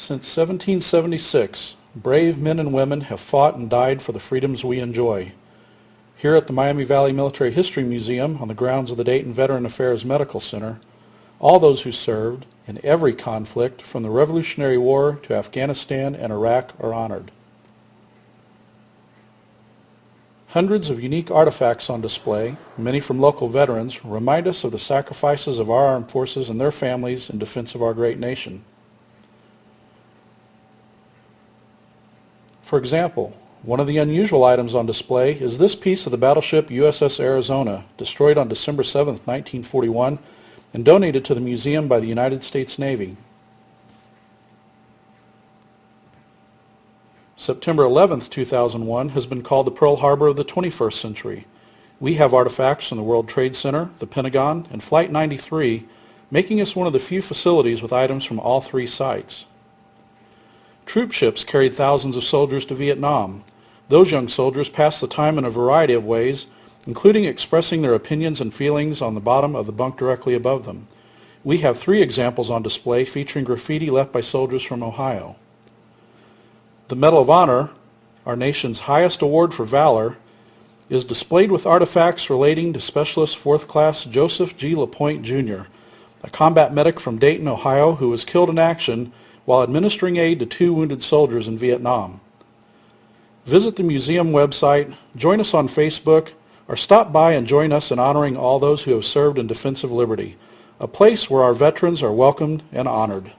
Since 1776, brave men and women have fought and died for the freedoms we enjoy. Here at the Miami Valley Military History Museum on the grounds of the Dayton Veteran Affairs Medical Center, all those who served in every conflict from the Revolutionary War to Afghanistan and Iraq are honored. Hundreds of unique artifacts on display, many from local veterans, remind us of the sacrifices of our armed forces and their families in defense of our great nation. For example, one of the unusual items on display is this piece of the battleship USS Arizona, destroyed on December 7, 1941, and donated to the museum by the United States Navy. September 11, 2001 has been called the Pearl Harbor of the 21st century. We have artifacts from the World Trade Center, the Pentagon, and Flight 93, making us one of the few facilities with items from all three sites. Troop ships carried thousands of soldiers to Vietnam. Those young soldiers passed the time in a variety of ways, including expressing their opinions and feelings on the bottom of the bunk directly above them. We have 3 examples on display featuring graffiti left by soldiers from Ohio. The Medal of Honor, our nation's highest award for valor, is displayed with artifacts relating to Specialist 4th Class Joseph G. LaPointe, Jr., a combat medic from Dayton, Ohio, who was killed in action while administering aid to 2 wounded soldiers in Vietnam. Visit the museum website, join us on Facebook, or stop by and join us in honoring all those who have served in defense of liberty, a place where our veterans are welcomed and honored.